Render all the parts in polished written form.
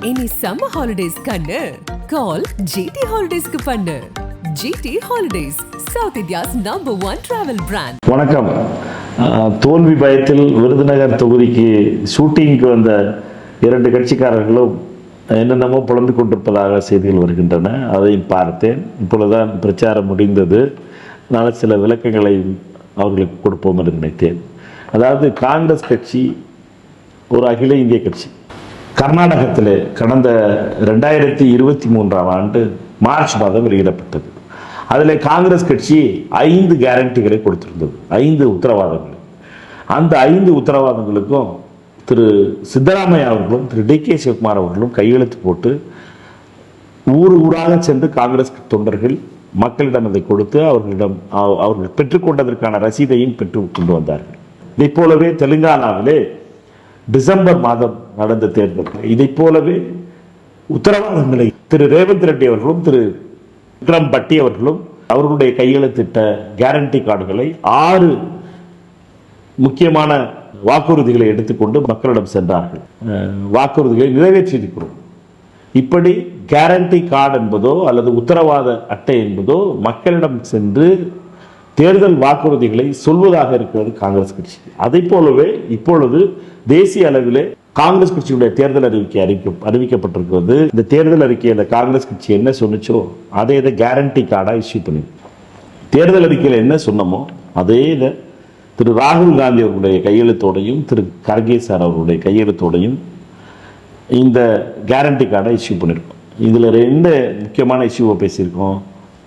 இனி summer holidays கண்ணு கால் GT ஹாலிடேஸ்க்கு பண்ணு. GT holidays, South India's #1 travel brand. வணக்கம். தோல்வி பயத்தில் விருதுநகர் தொகுதிக்கு ஷூட்டிங்க்கு வந்த 2 கட்சிக்காரர்களும் என்னென்னமோ புலம்பிக் கொண்டிருப்பதாக செய்திகள் வருகின்றன. அதையும் பார்த்தேன். இப்பொழுதுதான் பிரச்சாரம் முடிந்தது. அதனால் சில விளக்கங்களை அவர்களுக்கு கொடுப்போம் என்று நினைத்தேன். அதாவது காங்கிரஸ் கட்சி ஒரு அகில இந்திய கட்சி. கர்நாடகத்தில் கடந்த 2023ஆம் ஆண்டு மார்ச் மாதம் வெளியிடப்பட்டது. அதில் காங்கிரஸ் கட்சி 5 கேரண்டிகளை கொடுத்திருந்தது, 5 உத்தரவாதங்கள். அந்த 5 உத்தரவாதங்களுக்கும் திரு சித்தராமையா அவர்களும் திரு டி கே சிவகுமார் அவர்களும் கையெழுத்து போட்டு ஊர் ஊராக சென்று காங்கிரஸ் தொண்டர்கள் மக்களிடம் அதை கொடுத்து அவர்கள் பெற்றுக்கொண்டதற்கான ரசீதையும் பெற்று கொண்டு வந்தார்கள். இதை போலவே தெலுங்கானாவிலே டிசம்பர் மாதம் நடந்த தேர்தல் இதை போலவே உத்தரவாதங்களை திரு ரேவந்த் ரெட்டி அவர்களும் திரு விக்ரம் பட்டி அவர்களும் அவர்களுடைய கையெழுத்திட்ட கேரண்டி கார்டுகளை 6 முக்கியமான வாக்குறுதிகளை எடுத்துக்கொண்டு மக்களிடம் சென்றார்கள். வாக்குறுதிகளை நிறைவேற்றியிருக்கிறோம். இப்படி கேரண்டி கார்டு என்பதோ அல்லது உத்தரவாத அட்டை என்பதோ மக்களிடம் சென்று தேர்தல் வாக்குறுதிகளை சொல்வதாக இருக்கிறது காங்கிரஸ் கட்சி. அதை போலவே இப்பொழுது தேசிய அளவிலே காங்கிரஸ் கட்சியுடைய தேர்தல் அறிவிக்கப்பட்டிருக்கிறது. இந்த தேர்தல் அறிக்கையில் காங்கிரஸ் கட்சி என்ன சொன்னிச்சோ அதே இதை கேரண்டி கார்டா இஷ்யூ பண்ணி தேர்தல் அறிக்கையில் என்ன சொன்னமோ அதே இதை திரு ராகுல் காந்தி அவருடைய கையெழுத்தோடையும் திரு கர்கே சார் அவருடைய கையெழுத்தோடையும் இந்த கேரண்டி கார்டை இஷ்யூ பண்ணியிருக்கோம். இதில் 2 முக்கியமான இஷ்யூவை பேசியிருக்கோம்.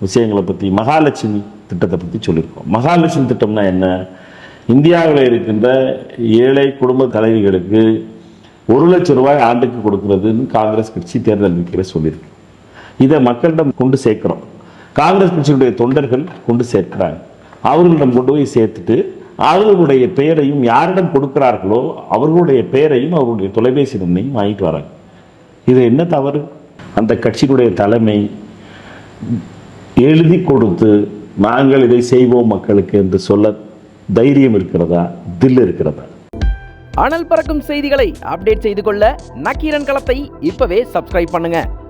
விஷயங்களை பற்றி மகாலட்சுமி திட்டத்தை பற்றி சொல்லியிருக்கோம். மகாலட்சுமி திட்டம்னா என்ன? இந்தியாவில் இருக்கின்ற ஏழை குடும்ப தலைவிகளுக்கு 1 லட்சம் ரூபாய் ஆண்டுக்கு கொடுக்கிறதுன்னு காங்கிரஸ் கட்சி தேர்தல் அறிக்கையில் சொல்லியிருக்கு. இதை மக்களிடம் கொண்டு சேர்க்கிறோம். காங்கிரஸ் கட்சியுடைய தொண்டர்கள் கொண்டு சேர்க்கிறாங்க. அவர்களிடம் கொண்டு போய் சேர்த்துட்டு அவர்களுடைய பெயரையும் யாரிடம் கொடுக்கிறார்களோ அவர்களுடைய பெயரையும் அவர்களுடைய தொலைபேசி எண்ணையும் வாங்கிட்டு வராங்க. இது என்ன தவறு? அந்த கட்சியினுடைய தலைமை எழுதி கொடுத்து நாங்கள் இதை செய்வோம் மக்களுக்கு என்று சொல்ல தைரியம் இருக்கிறதா, தில் இருக்கிறதா? அனல் பறக்கும் செய்திகளை அப்டேட் செய்து கொள்ள நக்கீரன் களத்தை இப்பவே சப்ஸ்கிரைப் பண்ணுங்க.